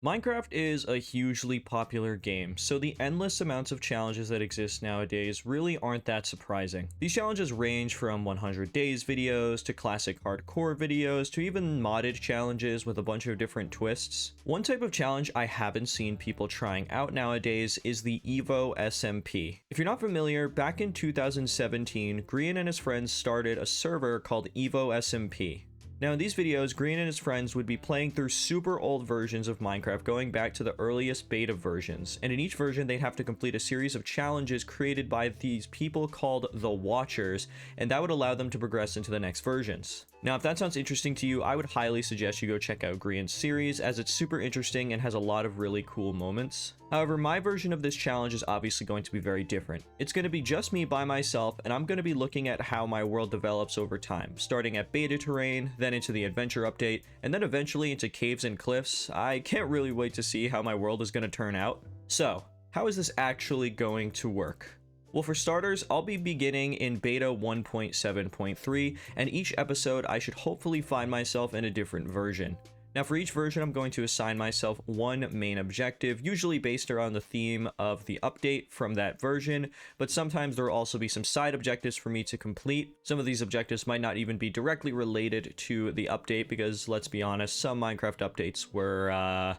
Minecraft is a hugely popular game, so the endless amounts of challenges that exist nowadays really aren't that surprising. These challenges range from 100 days videos to classic hardcore videos to even modded challenges with a bunch of different twists. One type of challenge I haven't seen people trying out nowadays is the Evo SMP. If you're not familiar, back in 2017, Green and his friends started a server called Evo SMP. Now in these videos, Green and his friends would be playing through super old versions of Minecraft going back to the earliest beta versions, and in each version they'd have to complete a series of challenges created by these people called the Watchers, and that would allow them to progress into the next versions. Now if that sounds interesting to you, I would highly suggest you go check out Green's series, as it's super interesting and has a lot of really cool moments. However, my version of this challenge is obviously going to be very different. It's going to be just me by myself, and I'm going to be looking at how my world develops over time, starting at beta terrain, then into the adventure update, and then eventually into caves and cliffs. I can't really wait to see how my world is going to turn out. So, how is this actually going to work? Well, for starters, I'll be beginning in beta 1.7.3, and each episode I should hopefully find myself in a different version. Now for each version, I'm going to assign myself one main objective, usually based around the theme of the update from that version, but sometimes there will also be some side objectives for me to complete. Some of these objectives might not even be directly related to the update, because let's be honest, some Minecraft updates were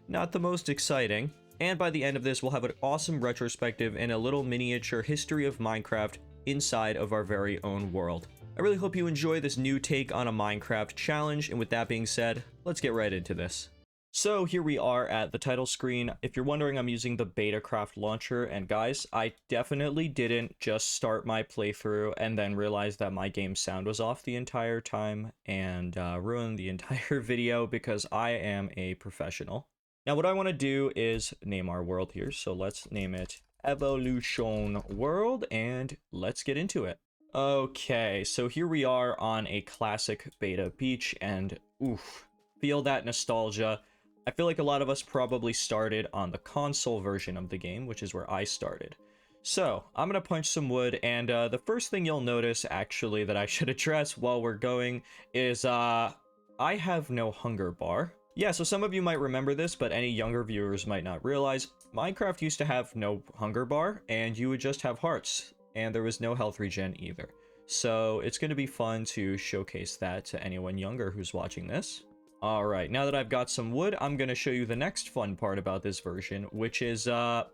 not the most exciting. And by the end of this, we'll have an awesome retrospective and a little miniature history of Minecraft inside of our very own world. I really hope you enjoy this new take on a Minecraft challenge, and with that being said, let's get right into this. So here we are at the title screen. If you're wondering, I'm using the Betacraft launcher, and guys, I definitely didn't just start my playthrough and then realize that my game sound was off the entire time and ruin the entire video, because I am a professional. Now what I want to do is name our world here, so let's name it Evolution World, and let's get into it. Okay, so here we are on a classic beta beach, and oof, feel that nostalgia. I feel like a lot of us probably started on the console version of the game, which is where I started. So, I'm gonna punch some wood, and the first thing you'll notice, actually, that I should address while we're going is, I have no hunger bar. Yeah, so some of you might remember this, but any younger viewers might not realize, Minecraft used to have no hunger bar, and you would just have hearts, and there was no health regen either. So it's going to be fun to showcase that to anyone younger who's watching this. Alright, now that I've got some wood, I'm going to show you the next fun part about this version, which is, I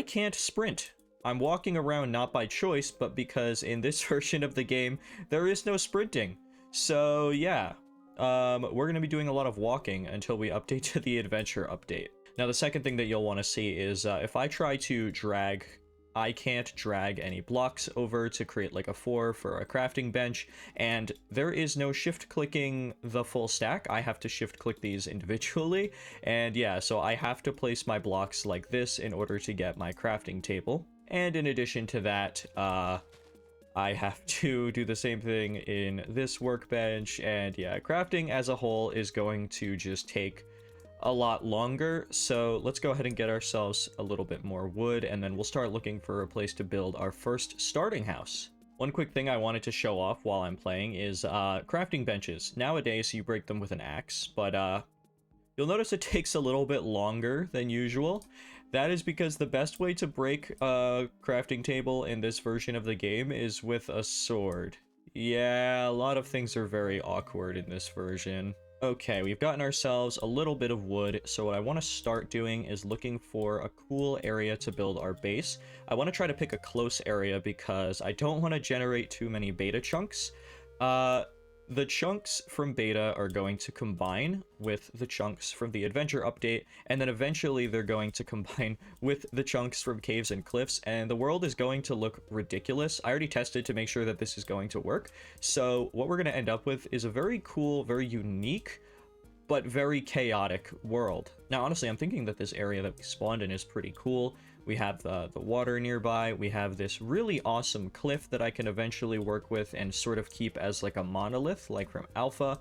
can't sprint. I'm walking around not by choice, but because in this version of the game, there is no sprinting. So yeah. We're going to be doing a lot of walking until we update to the adventure update. Now, the second thing that you'll want to see is if I try to drag, I can't drag any blocks over to create like a 4 for a crafting bench, and there is no shift clicking the full stack. I have to shift click these individually, and yeah, so I have to place my blocks like this in order to get my crafting table. And in addition to that, I have to do the same thing in this workbench, and yeah, crafting as a whole is going to just take a lot longer, so let's go ahead and get ourselves a little bit more wood, and then we'll start looking for a place to build our first starting house. One quick thing I wanted to show off while I'm playing is crafting benches. Nowadays, you break them with an axe, but you'll notice it takes a little bit longer than usual. That is because the best way to break a crafting table in this version of the game is with a sword. Yeah, a lot of things are very awkward in this version. Okay, we've gotten ourselves a little bit of wood, so what I want to start doing is looking for a cool area to build our base. I want to try to pick a close area because I don't want to generate too many beta chunks. The chunks from beta are going to combine with the chunks from the adventure update, and then eventually they're going to combine with the chunks from caves and cliffs, and the world is going to look ridiculous. I already tested to make sure that this is going to work, so what we're going to end up with is a very cool, very unique, but very chaotic world. Now, honestly, I'm thinking that this area that we spawned in is pretty cool. We have the water nearby. We have this really awesome cliff that I can eventually work with and sort of keep as like a monolith, like from Alpha.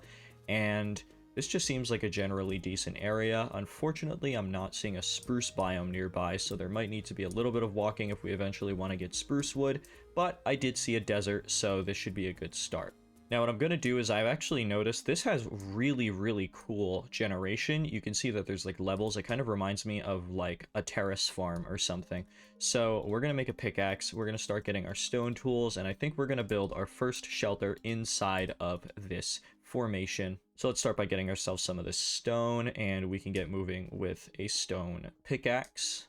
And this just seems like a generally decent area. Unfortunately, I'm not seeing a spruce biome nearby, so there might need to be a little bit of walking if we eventually want to get spruce wood. But I did see a desert, so this should be a good start. Now what I'm going to do is I've actually noticed this has really cool generation. You can see that there's like levels. It kind of reminds me of like a terrace farm or something. So we're going to make a pickaxe. We're going to start getting our stone tools, and I think we're going to build our first shelter inside of this formation. So let's start by getting ourselves some of this stone, and we can get moving with a stone pickaxe.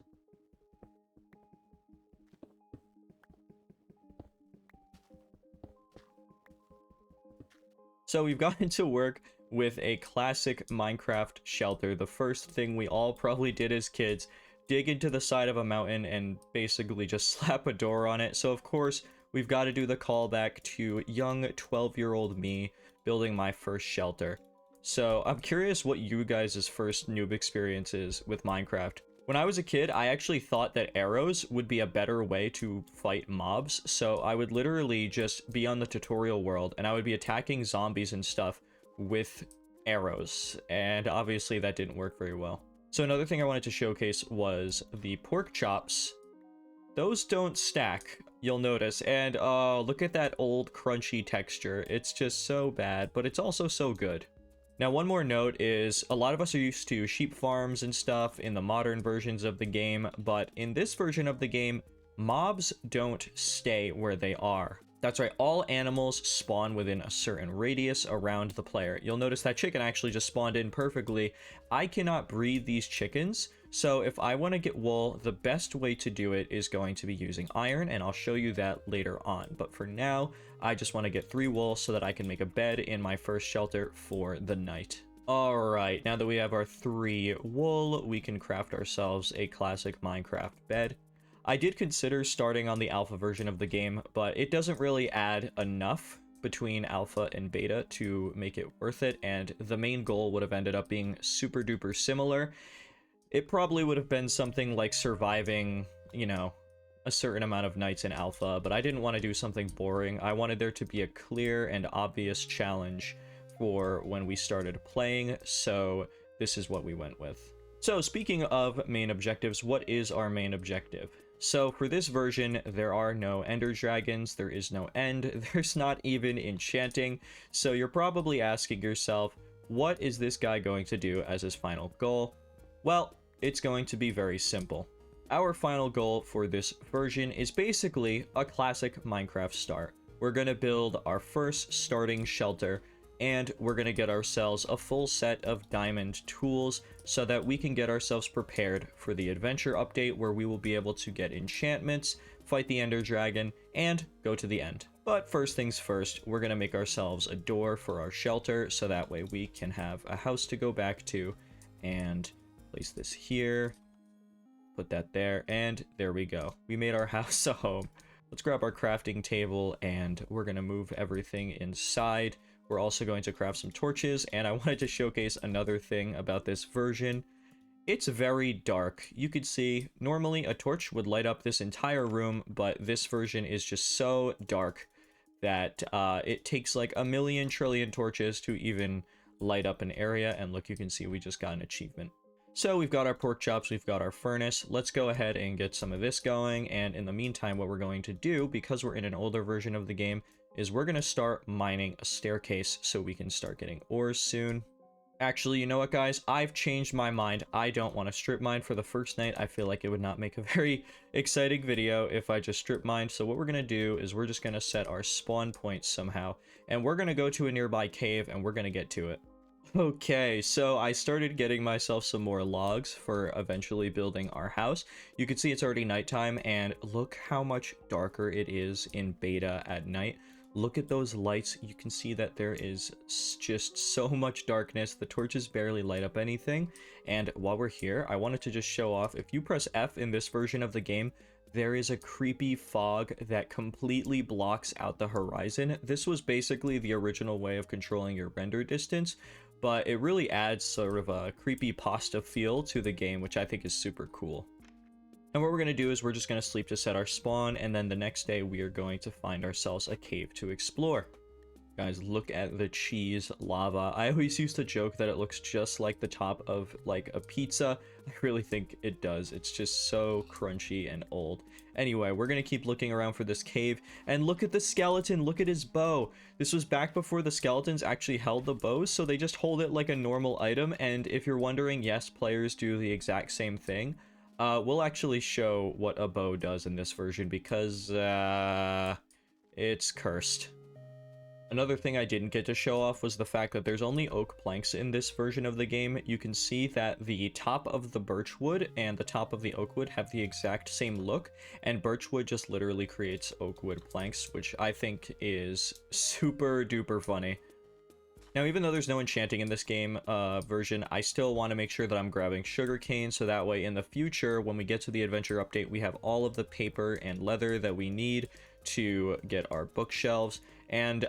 So we've gotten to work with a classic Minecraft shelter. The first thing we all probably did as kids, dig into the side of a mountain and basically just slap a door on it. So of course, we've got to do the callback to young 12-year-old me building my first shelter. So I'm curious what you guys' first noob experience is with Minecraft. When I was a kid, I actually thought that arrows would be a better way to fight mobs, so I would literally just be on the tutorial world, and I would be attacking zombies and stuff with arrows, and obviously that didn't work very well. So another thing I wanted to showcase was the pork chops. Those don't stack, you'll notice, and look at that old crunchy texture. It's just so bad, but it's also so good. Now, one more note is a lot of us are used to sheep farms and stuff in the modern versions of the game, but in this version of the game, mobs don't stay where they are. That's right, all animals spawn within a certain radius around the player. You'll notice that chicken actually just spawned in perfectly. I cannot breed these chickens, so if I want to get wool, the best way to do it is going to be using iron, and I'll show you that later on. But for now, I just want to get 3 wool so that I can make a bed in my first shelter for the night. Alright, now that we have our 3 wool, we can craft ourselves a classic Minecraft bed. I did consider starting on the alpha version of the game, but it doesn't really add enough between alpha and beta to make it worth it, and the main goal would have ended up being super duper similar. It probably would have been something like surviving, you know, a certain amount of nights in alpha, but I didn't want to do something boring. I wanted there to be a clear and obvious challenge for when we started playing, so this is what we went with. So speaking of main objectives, what is our main objective? So for this version, there are no ender dragons, there is no end, there's not even enchanting, so you're probably asking yourself, what is this guy going to do as his final goal? Well, it's going to be very simple. Our final goal for this version is basically a classic Minecraft start. We're going to build our first starting shelter, and we're going to get ourselves a full set of diamond tools so that we can get ourselves prepared for the adventure update where we will be able to get enchantments, fight the ender dragon, and go to the end. But first things first, we're going to make ourselves a door for our shelter so that way we can have a house to go back to, and place this here, put that there, and there we go. We made our house a home. Let's grab our crafting table, and we're going to move everything inside. We're also going to craft some torches, and I wanted to showcase another thing about this version. It's very dark. You could see, normally a torch would light up this entire room, but this version is just so dark that it takes like a million trillion torches to even light up an area, and look, you can see we just got an achievement. So we've got our pork chops, we've got our furnace. Let's go ahead and get some of this going, and in the meantime, what we're going to do, because we're in an older version of the game, is we're going to start mining a staircase so we can start getting ores soon. Actually, you know what, guys? I've changed my mind. I don't want to strip mine for the first night. I feel like it would not make a very exciting video if I just strip mined. So what we're going to do is we're just going to set our spawn point somehow, and we're going to go to a nearby cave, and we're going to get to it. Okay, so I started getting myself some more logs for eventually building our house. You can see it's already nighttime, and look how much darker it is in beta at night. Look at those lights. You can see that there is just so much darkness. The torches barely light up anything. And while we're here, I wanted to just show off, if you press F in this version of the game, there is a creepy fog that completely blocks out the horizon. This was basically the original way of controlling your render distance, but it really adds sort of a creepy pasta feel to the game, which I think is super cool. And what we're going to do is we're just going to sleep to set our spawn, and then the next day we are going to find ourselves a cave to explore. Guys, look at the cheese lava. I always used to joke that it looks just like the top of like a pizza. I really think it does. It's just so crunchy and old. Anyway, we're gonna keep looking around for this cave, and look at the skeleton. Look at his bow. This was back before the skeletons actually held the bows, so they just hold it like a normal item. And if you're wondering, yes, players do the exact same thing. We'll actually show what a bow does in this version because it's cursed. Another thing I didn't get to show off was the fact that there's only oak planks in this version of the game. You can see that the top of the birch wood and the top of the oak wood have the exact same look, and birch wood just literally creates oak wood planks, which I think is super duper funny. Now, even though there's no enchanting in this game version, I still want to make sure that I'm grabbing sugarcane, so that way in the future, when we get to the adventure update, we have all of the paper and leather that we need to get our bookshelves. And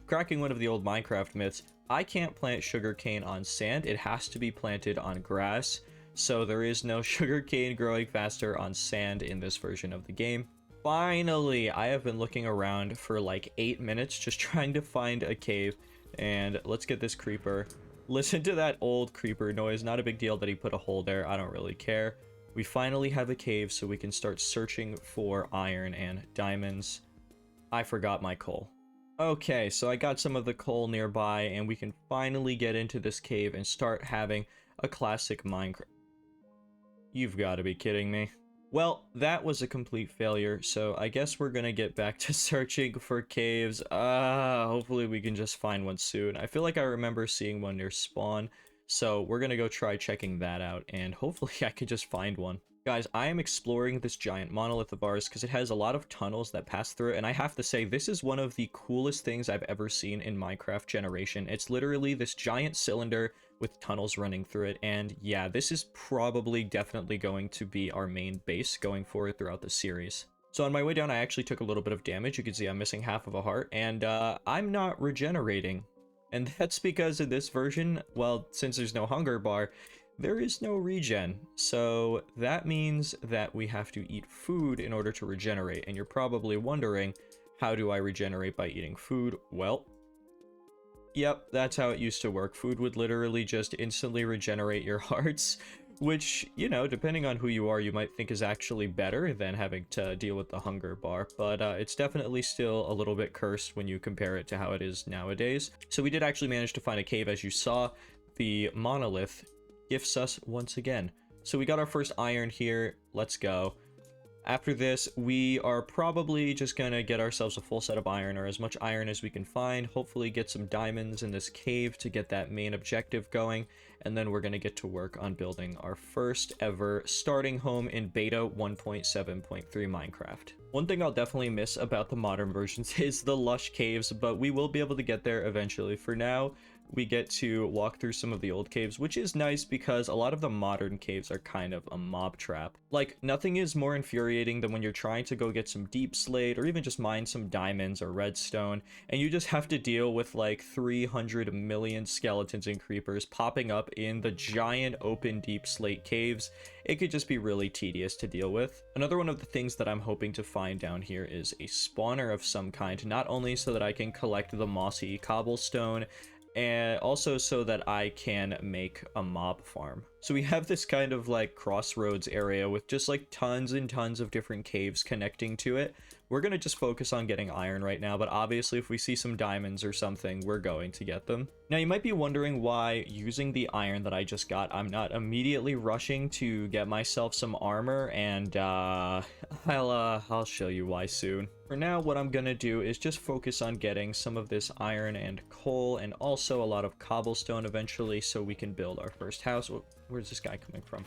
cracking one of the old Minecraft myths, I can't plant sugarcane on sand. It has to be planted on grass, so there is no sugarcane growing faster on sand in this version of the game. Finally, I have been looking around for like 8 minutes just trying to find a cave, and let's get this creeper. Listen to that old creeper noise. Not a big deal that he put a hole there. I don't really care. We finally have a cave, so we can start searching for iron and diamonds. I forgot my coal. Okay, so I got some of the coal nearby, and we can finally get into this cave and start having a classic Minecraft. You've got to be kidding me. Well, that was a complete failure, so I guess we're gonna get back to searching for caves. Hopefully we can just find one soon. I feel like I remember seeing one near spawn, so we're gonna go try checking that out, and hopefully I could just find one. Guys, I am exploring this giant monolith of ours because it has a lot of tunnels that pass through it, and I have to say, this is one of the coolest things I've ever seen in Minecraft Generation. It's literally this giant cylinder with tunnels running through it, and yeah, this is probably definitely going to be our main base going forward throughout the series. So on my way down, I actually took a little bit of damage. You can see I'm missing half of a heart, and I'm not regenerating. And that's because in this version, well, since there's no hunger bar, there is no regen, so that means that we have to eat food in order to regenerate. And you're probably wondering, how do I regenerate by eating food? Well, yep, that's how it used to work. Food would literally just instantly regenerate your hearts, which, you know, depending on who you are, you might think is actually better than having to deal with the hunger bar, but it's definitely still a little bit cursed when you compare it to how it is nowadays. So we did actually manage to find a cave, as you saw. The monolith gifts us once again. So we got our first iron here. Let's go. After this, we are probably just gonna get ourselves a full set of iron, or as much iron as we can find. Hopefully get some diamonds in this cave to get that main objective going, and then we're gonna get to work on building our first ever starting home in beta 1.7.3 Minecraft. One thing I'll definitely miss about the modern versions is the lush caves, but we will be able to get there eventually. For now, we get to walk through some of the old caves, which is nice because a lot of the modern caves are kind of a mob trap. Like, nothing is more infuriating than when you're trying to go get some deep slate or even just mine some diamonds or redstone, and you just have to deal with like 300 million skeletons and creepers popping up in the giant open deep slate caves. It could just be really tedious to deal with. Another one of the things that I'm hoping to find down here is a spawner of some kind, not only so that I can collect the mossy cobblestone, and also so that I can make a mob farm. So we have this kind of like crossroads area with just like tons and tons of different caves connecting to it. We're gonna just focus on getting iron right now, but obviously if we see some diamonds or something, we're going to get them. Now you might be wondering why, using the iron that I just got, I'm not immediately rushing to get myself some armor, and I'll show you why soon. For now, what I'm gonna do is just focus on getting some of this iron and coal, and also a lot of cobblestone eventually, so we can build our first house. Where's this guy coming from?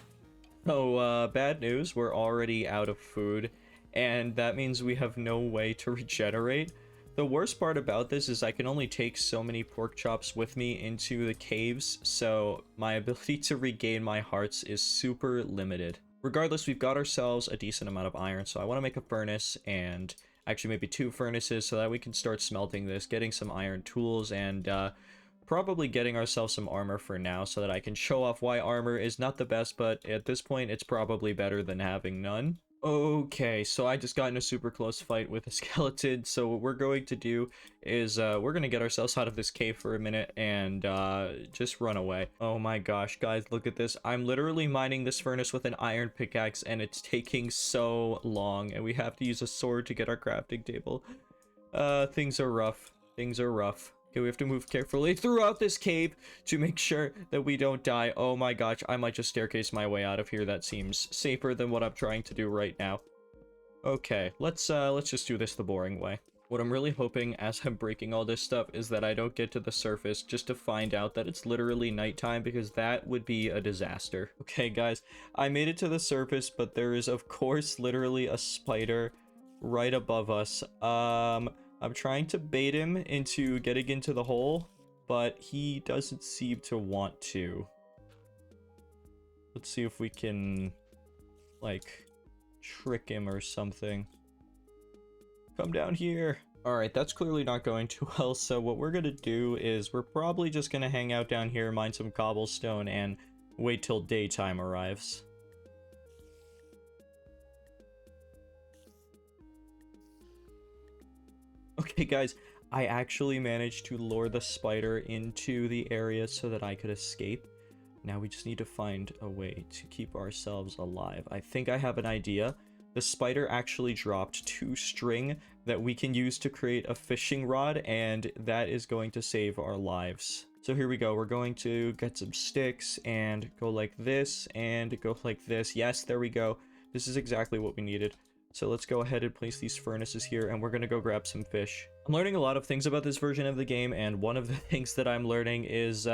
Oh, bad news, we're already out of food, and that means we have no way to regenerate. The worst part about this is I can only take so many pork chops with me into the caves, so my ability to regain my hearts is super limited. Regardless, we've got ourselves a decent amount of iron, so I want to make a furnace, and actually maybe 2 furnaces, so that we can start smelting this, getting some iron tools, and probably getting ourselves some armor for now, so that I can show off why armor is not the best, but at this point it's probably better than having none. Okay, so I just got in a super close fight with a skeleton, so what we're going to do is we're gonna get ourselves out of this cave for a minute and just run away. Oh my gosh, guys, look at this. I'm literally mining this furnace with an iron pickaxe and it's taking so long, and we have to use a sword to get our crafting table. Things are rough. Things are rough. Okay, we have to move carefully throughout this cave to make sure that we don't die. Oh my gosh, I might just staircase my way out of here. That seems safer than what I'm trying to do right now. Okay, let's just do this the boring way. What I'm really hoping as I'm breaking all this stuff is that I don't get to the surface just to find out that it's literally nighttime, because that would be a disaster. Okay, guys, I made it to the surface, but there is, of course, literally a spider right above us. I'm trying to bait him into getting into the hole, but he doesn't seem to want to. Let's see if we can, like, trick him or something. Come down here. Alright, that's clearly not going too well, so what we're gonna do is we're probably just gonna hang out down here, mine some cobblestone, and wait till daytime arrives. Okay, guys, I actually managed to lure the spider into the area so that I could escape. Now we just need to find a way to keep ourselves alive. I think I have an idea. The spider actually dropped 2 string that we can use to create a fishing rod, and that is going to save our lives. So here we go. We're going to get some sticks and go like this and go like this. Yes, there we go. This is exactly what we needed. So let's go ahead and place these furnaces here, and we're going to go grab some fish. I'm learning a lot of things about this version of the game, and one of the things that I'm learning is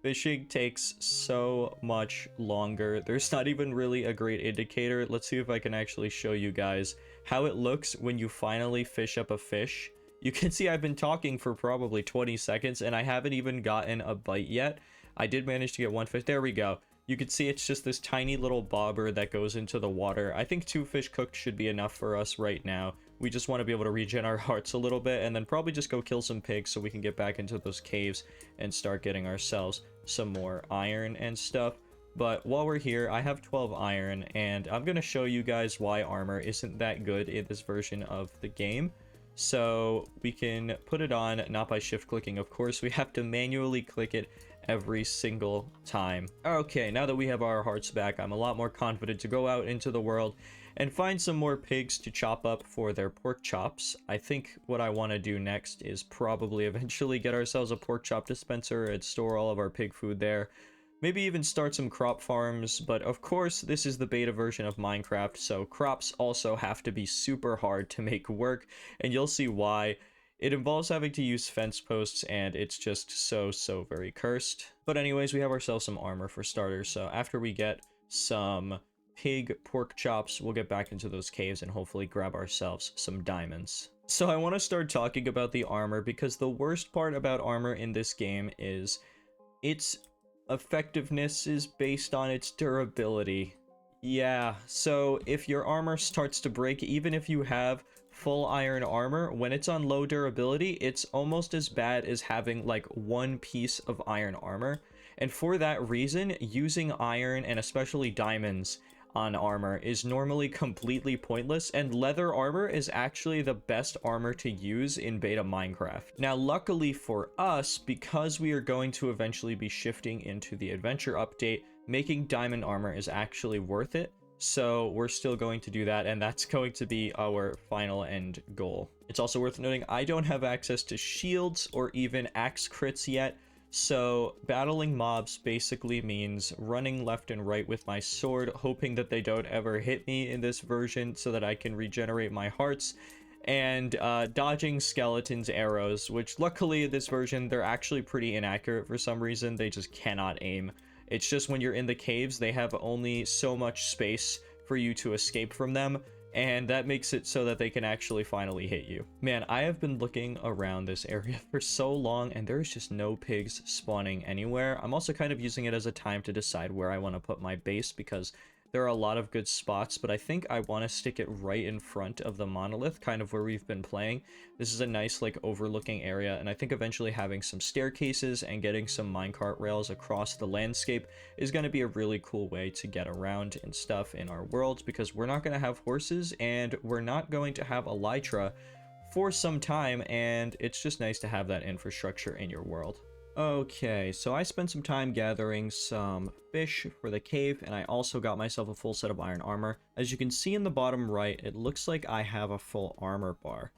fishing takes so much longer. There's not even really a great indicator. Let's see if I can actually show you guys how it looks when you finally fish up a fish. You can see I've been talking for probably 20 seconds, and I haven't even gotten a bite yet. I did manage to get 1 fish. There we go. You can see it's just this tiny little bobber that goes into the water. I think 2 fish cooked should be enough for us right now. We just want to be able to regen our hearts a little bit, and then probably just go kill some pigs so we can get back into those caves and start getting ourselves some more iron and stuff. But while we're here, I have 12 iron, and I'm going to show you guys why armor isn't that good in this version of the game. So we can put it on, not by shift clicking, of course. We have to manually click it every single time. Okay, now that we have our hearts back, I'm a lot more confident to go out into the world and find some more pigs to chop up for their pork chops. I think what I want to do next is probably eventually get ourselves a pork chop dispenser and store all of our pig food there. Maybe even start some crop farms, but of course this is the beta version of Minecraft, so crops also have to be super hard to make work, and you'll see why. It involves having to use fence posts, and it's just so very cursed. But anyways, we have ourselves some armor for starters, so after we get some pig pork chops, we'll get back into those caves and hopefully grab ourselves some diamonds. So I want to start talking about the armor, because the worst part about armor in this game is its effectiveness is based on its durability. Yeah, so if your armor starts to break, even if you have full iron armor, when it's on low durability, it's almost as bad as having like 1 piece of iron armor. And for that reason, using iron and especially diamonds on armor is normally completely pointless, and leather armor is actually the best armor to use in beta Minecraft. Now, luckily for us, because we are going to eventually be shifting into the adventure update, making diamond armor is actually worth it. So we're still going to do that, and that's going to be our final end goal. It's also worth noting I don't have access to shields or even axe crits yet, so battling mobs basically means running left and right with my sword, hoping that they don't ever hit me in this version so that I can regenerate my hearts, and dodging skeletons' arrows, which luckily in this version they're actually pretty inaccurate for some reason. They just cannot aim. It's just when you're in the caves, they have only so much space for you to escape from them, and that makes it so that they can actually finally hit you. Man, I have been looking around this area for so long, and there's just no pigs spawning anywhere. I'm also kind of using it as a time to decide where I want to put my base, because there are a lot of good spots, but I think I want to stick it right in front of the monolith, kind of where we've been playing. This is a nice, like, overlooking area, and I think eventually having some staircases and getting some minecart rails across the landscape is going to be a really cool way to get around and stuff in our world, because we're not going to have horses, and we're not going to have elytra for some time, and it's just nice to have that infrastructure in your world. Okay, so I spent some time gathering some fish for the cave, and I also got myself a full set of iron armor. As you can see in the bottom right, it looks like I have a full armor bar.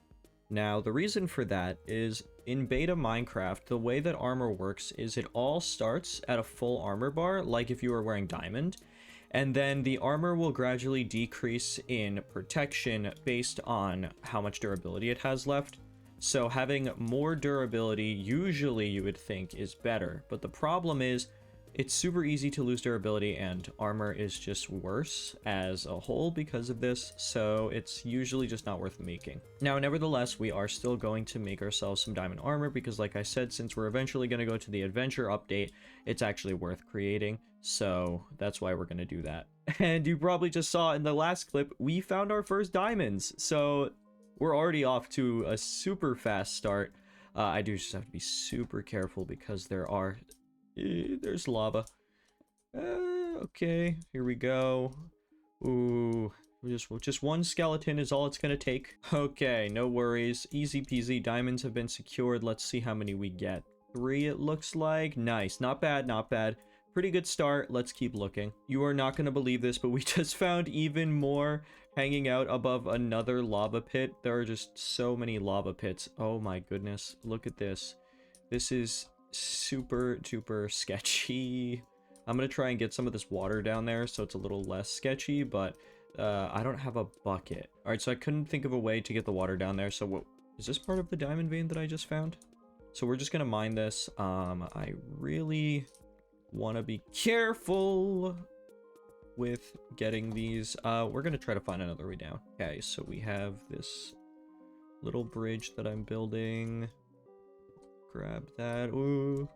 Now, the reason for that is in beta Minecraft, the way that armor works is it all starts at a full armor bar, like if you were wearing diamond, and then the armor will gradually decrease in protection based on how much durability it has left. So having more durability, usually you would think, is better. But the problem is, it's super easy to lose durability, and armor is just worse as a whole because of this. So it's usually just not worth making. Now, nevertheless, we are still going to make ourselves some diamond armor because, like I said, since we're eventually going to go to the adventure update, it's actually worth creating. So that's why we're going to do that. And you probably just saw in the last clip, we found our first diamonds. So we're already off to a super fast start. I do just have to be super careful because there's lava. Okay, here we go. Ooh, just one skeleton is all it's gonna take. Okay, no worries. Easy peasy. Diamonds have been secured. Let's see how many we get. 3, it looks like. Nice. Not bad, not bad. Pretty good start. Let's keep looking. You are not going to believe this, but we just found even more hanging out above another lava pit. There are just so many lava pits. Oh my goodness. Look at this. This is super duper sketchy. I'm going to try and get some of this water down there so it's a little less sketchy, but I don't have a bucket. All right, so I couldn't think of a way to get the water down there. So what is this part of the diamond vein that I just found? So we're just going to mine this. I really want to be careful with getting these. We're gonna try to find another way down. Okay, so we have this little bridge that I'm building. Grab that. Ooh,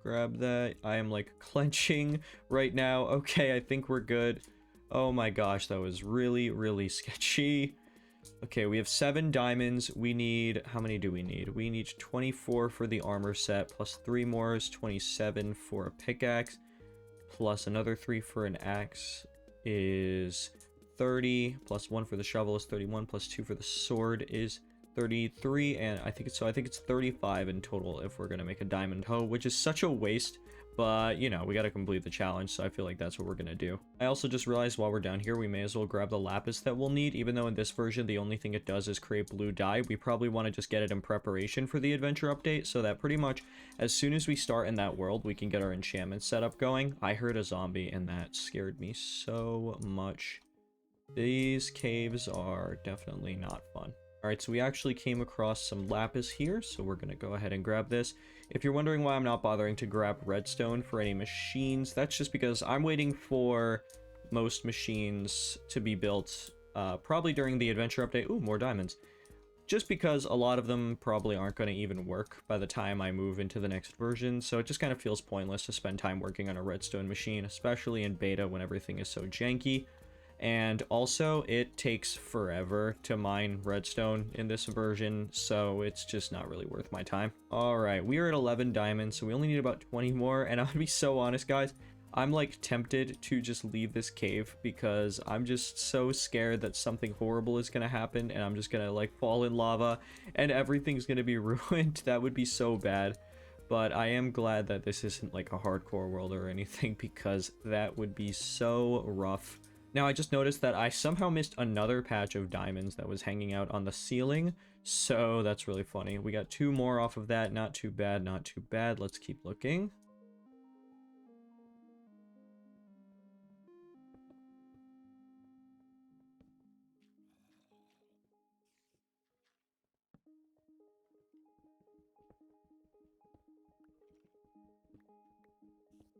grab that. I am like clenching right now. Okay, I think we're good. Oh my gosh, that was really sketchy. Okay, we have 7 diamonds. We need, how many do we need? We need 24 for the armor set, plus 3 more is 27 for a pickaxe, plus another 3 for an axe is 30, plus 1 for the shovel is 31, plus 2 for the sword is 33, and I think it's 35 in total if we're gonna make a diamond hoe, which is such a waste. But, you know, we gotta complete the challenge, so I feel like that's what we're gonna do. I also just realized while we're down here, we may as well grab the lapis that we'll need, even though in this version, the only thing it does is create blue dye. We probably want to just get it in preparation for the adventure update, so that pretty much as soon as we start in that world, we can get our enchantment setup going. I heard a zombie, and that scared me so much. These caves are definitely not fun. Alright, so we actually came across some lapis here, so we're gonna go ahead and grab this. If you're wondering why I'm not bothering to grab redstone for any machines, that's just because I'm waiting for most machines to be built, probably during the adventure update. Ooh, more diamonds. Just because a lot of them probably aren't going to even work by the time I move into the next version, so it just kind of feels pointless to spend time working on a redstone machine, especially in beta when everything is so janky. And also, it takes forever to mine redstone in this version, so it's just not really worth my time. Alright, we are at 11 diamonds, so we only need about 20 more, and I'm gonna be so honest, guys, I'm like tempted to just leave this cave because I'm just so scared that something horrible is gonna happen, and I'm just gonna like fall in lava, and everything's gonna be ruined. That would be so bad. But I am glad that this isn't like a hardcore world or anything, because that would be so rough. Now, I just noticed that I somehow missed another patch of diamonds that was hanging out on the ceiling, so that's really funny. We got 2 more off of that. Not too bad, not too bad. Let's keep looking.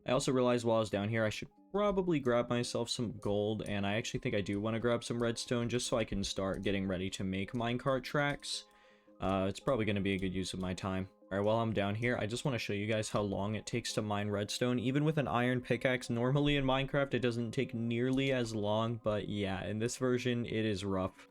I also realized while I was down here, I should probably grab myself some gold, and I actually think I do want to grab some redstone just so I can start getting ready to make minecart tracks. It's probably going to be a good use of my time. All right, while I'm down here, I just want to show you guys how long it takes to mine redstone. Even with an iron pickaxe, normally in Minecraft, it doesn't take nearly as long, but yeah, in this version, it is rough.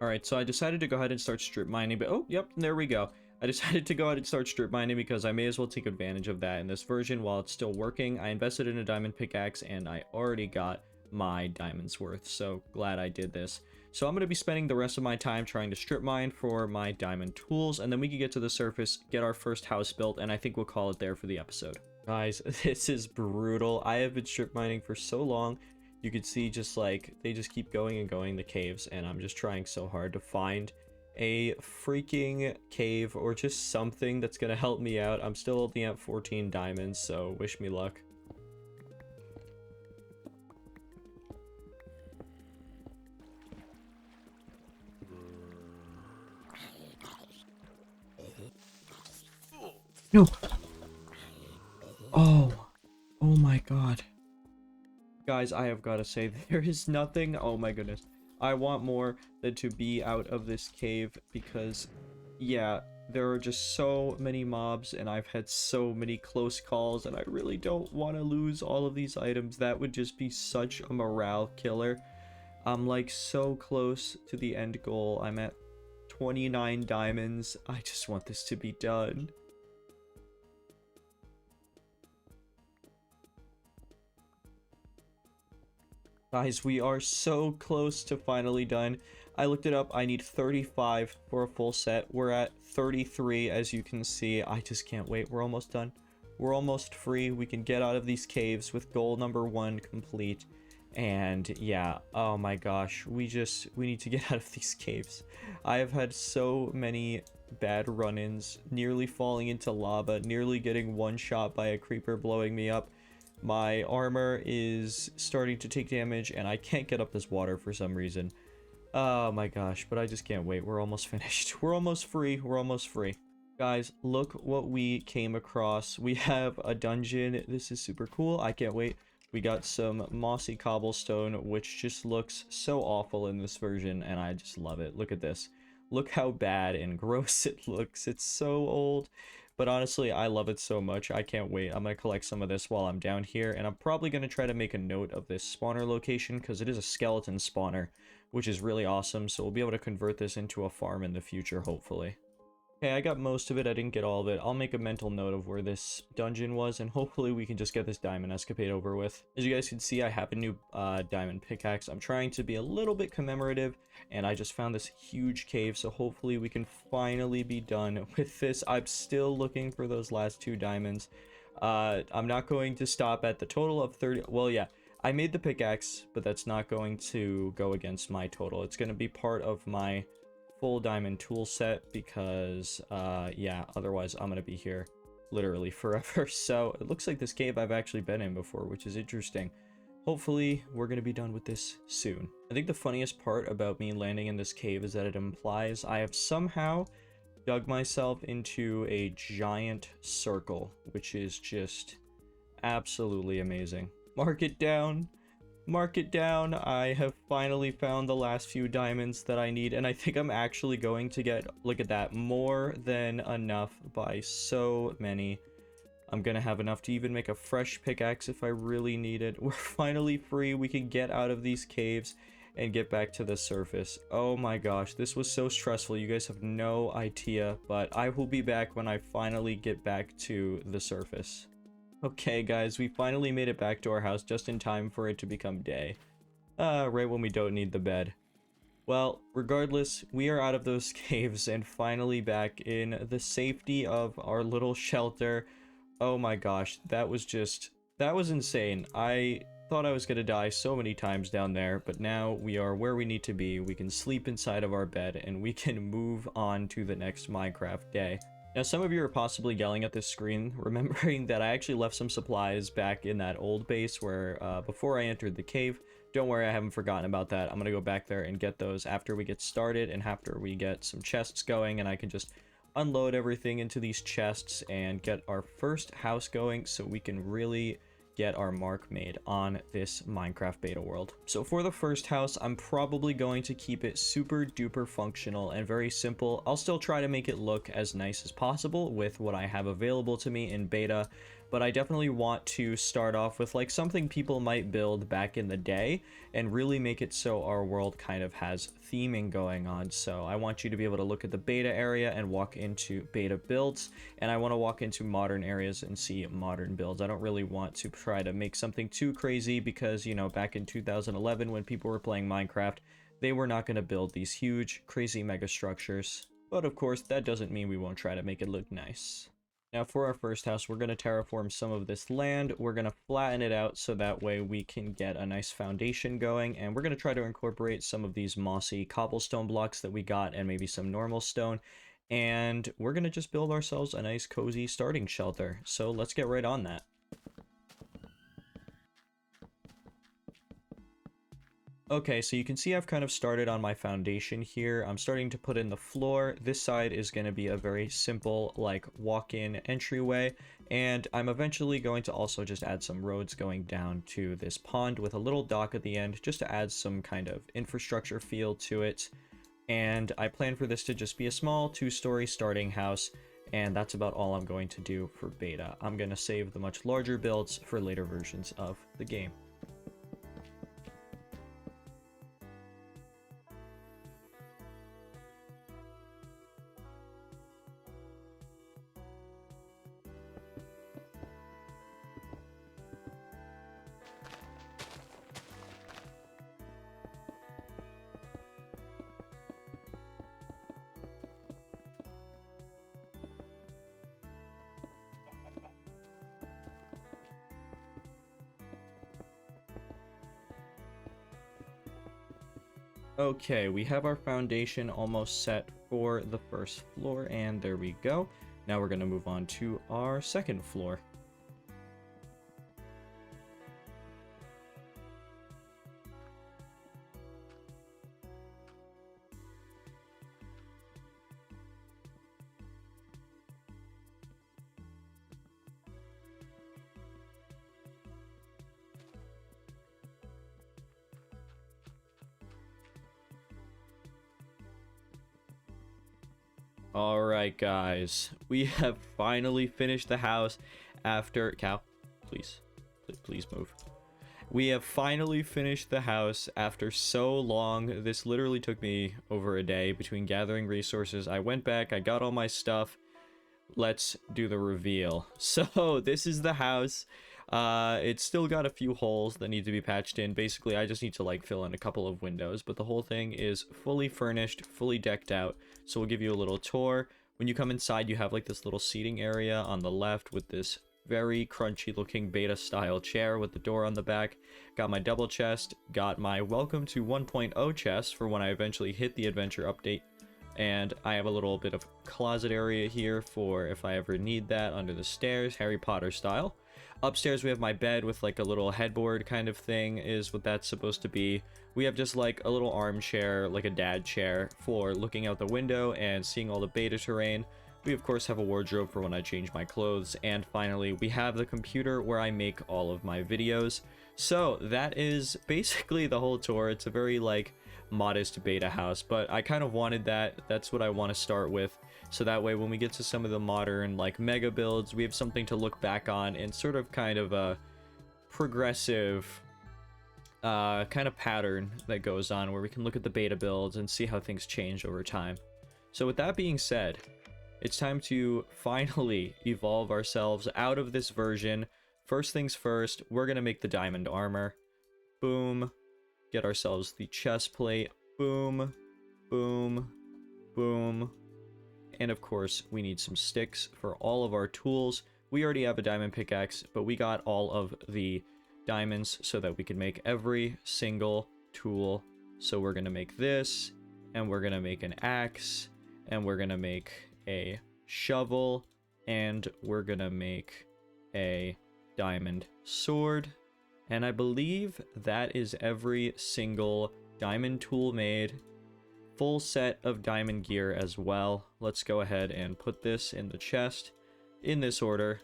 All right, so I decided to go ahead and start strip mining, but oh, yep, there we go. I decided to go ahead and start strip mining because I may as well take advantage of that in this version while it's still working. I invested in a diamond pickaxe and I already got my diamonds worth, so glad I did this. So I'm going to be spending the rest of my time trying to strip mine for my diamond tools, and then we can get to the surface, get our first house built, and I think we'll call it there for the episode. Guys, this is brutal. I have been strip mining for so long. You can see just like they just keep going and going, the caves, and I'm just trying so hard to find a freaking cave or just something that's gonna help me out. I'm still only at 14 diamonds, so wish me luck. No. Oh my god. Guys, I have got to say, there is nothing, oh my goodness, I want more than to be out of this cave because, yeah, there are just so many mobs and I've had so many close calls and I really don't want to lose all of these items. That would just be such a morale killer. I'm like so close to the end goal. I'm at 29 diamonds. I just want this to be done. Guys, we are so close to finally done. I looked it up. I need 35 for a full set. We're at 33, as you can see. I just can't wait. We're almost done. We're almost free. We can get out of these caves with goal number 1 complete. And yeah, oh my gosh, we need to get out of these caves. I have had so many bad run-ins, nearly falling into lava, nearly getting one shot by a creeper blowing me up. My armor is starting to take damage and I can't get up this water for some reason. Oh my gosh, but I just can't wait. We're almost finished. We're almost free. We're almost free. Guys, look what we came across. We have a dungeon. This is super cool. I can't wait. We got some mossy cobblestone, which just looks so awful in this version, and I just love it. Look at this. Look how bad and gross it looks. It's so old. But honestly, I love it so much. I can't wait. I'm going to collect some of this while I'm down here. And I'm probably going to try to make a note of this spawner location because it is a skeleton spawner, which is really awesome. So we'll be able to convert this into a farm in the future, hopefully. Okay, I got most of it. I didn't get all of it. I'll make a mental note of where this dungeon was, and hopefully we can just get this diamond escapade over with. As you guys can see, I have a new diamond pickaxe. I'm trying to be a little bit commemorative, and I just found this huge cave, so hopefully we can finally be done with this. I'm still looking for those last 2 diamonds. I'm not going to stop at the total of 30. Well, yeah, I made the pickaxe, but that's not going to go against my total. It's going to be part of my full diamond tool set because yeah, otherwise I'm gonna be here literally forever. So it looks like this cave I've actually been in before, which is interesting. Hopefully we're gonna be done with this soon. I think the funniest part about me landing in this cave is that it implies I have somehow dug myself into a giant circle, which is just absolutely amazing. Mark it down. Mark it down. I have finally found the last few diamonds that I need, and I think I'm actually going to get, look at that, more than enough by so many. I'm gonna have enough to even make a fresh pickaxe if I really need it. We're finally free. We can get out of these caves and get back to the surface. Oh my gosh, this was so stressful. You guys have no idea, but I will be back when I finally get back to the surface. Okay, guys, we finally made it back to our house just in time for it to become day. Right when we don't need the bed. Well, regardless, we are out of those caves and finally back in the safety of our little shelter. Oh my gosh, that was insane. I thought I was gonna die so many times down there, but now we are where we need to be. We can sleep inside of our bed and we can move on to the next Minecraft day. Now, some of you are possibly yelling at this screen, remembering that I actually left some supplies back in that old base where, before I entered the cave. Don't worry, I haven't forgotten about that. I'm gonna go back there and get those after we get started and after we get some chests going, and I can just unload everything into these chests and get our first house going so we can really get our mark made on this Minecraft beta world. So for the first house, I'm probably going to keep it super duper functional and very simple. I'll still try to make it look as nice as possible with what I have available to me in beta, but I definitely want to start off with like something people might build back in the day and really make it so our world kind of has theming going on. So I want you to be able to look at the beta area and walk into beta builds, and I want to walk into modern areas and see modern builds. I don't really want to try to make something too crazy because, you know, back in 2011 when people were playing Minecraft, they were not going to build these huge, crazy mega structures. But of course, that doesn't mean we won't try to make it look nice. Now for our first house, we're going to terraform some of this land. We're going to flatten it out so that way we can get a nice foundation going. And we're going to try to incorporate some of these mossy cobblestone blocks that we got and maybe some normal stone. And we're going to just build ourselves a nice cozy starting shelter. So let's get right on that. Okay, so you can see I've kind of started on my foundation here. I'm starting to put in the floor. This side is going to be a very simple, like, walk-in entryway. And I'm eventually going to also just add some roads going down to this pond with a little dock at the end, just to add some kind of infrastructure feel to it. And I plan for this to just be a small 2-story starting house. And that's about all I'm going to do for beta. I'm going to save the much larger builds for later versions of the game. Okay, we have our foundation almost set for the first floor, and there we go. Now we're going to move on to our second floor. Alright guys, we have finally finished the house after... Cow, please move. We have finally finished the house after so long. This literally took me over a day between gathering resources. I went back, I got all my stuff. Let's do the reveal. So this is the house. It's still got a few holes that need to be patched in. Basically, I just need to like fill in a couple of windows, but the whole thing is fully furnished, fully decked out. So we'll give you a little tour. When you come inside, you have like this little seating area on the left with this very crunchy looking beta style chair with the door on the back. Got my double chest, got my welcome to 1.0 chest for when I eventually hit the adventure update. And I have a little bit of closet area here for if I ever need that under the stairs, Harry Potter style. Upstairs we have my bed with like a little headboard kind of thing is what that's supposed to be. We have just like a little armchair, like a dad chair for looking out the window and seeing all the beta terrain. We of course have a wardrobe for when I change my clothes. And finally we have the computer where I make all of my videos. So that is basically the whole tour. It's a very like modest beta house, but I kind of wanted that. That's what I want to start with. So that way when we get to some of the modern like mega builds, we have something to look back on and sort of kind of a progressive kind of pattern that goes on where we can look at the beta builds and see how things change over time. So with that being said, it's time to finally evolve ourselves out of this version. First things first, we're going to make the diamond armor. Boom. Get ourselves the chest plate. Boom. Boom. Boom. And of course, we need some sticks for all of our tools. We already have a diamond pickaxe, but we got all of the diamonds so that we can make every single tool. So we're going to make this, and we're going to make an axe, and we're going to make a shovel, and we're going to make a diamond sword, And I believe that is every single diamond tool made. Full set of diamond gear as well. Let's go ahead and put this in the chest in this order.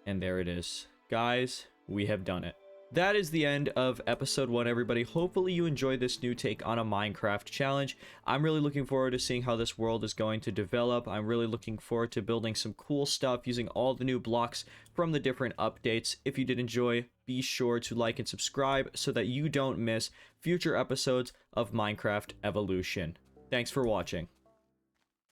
And there it is. Guys, we have done it. That is the end of episode 1, everybody. Hopefully you enjoyed this new take on a Minecraft challenge. I'm really looking forward to seeing how this world is going to develop. I'm really looking forward to building some cool stuff using all the new blocks from the different updates. If you did enjoy, be sure to like and subscribe so that you don't miss future episodes of Minecraft Evolution. Thanks for watching.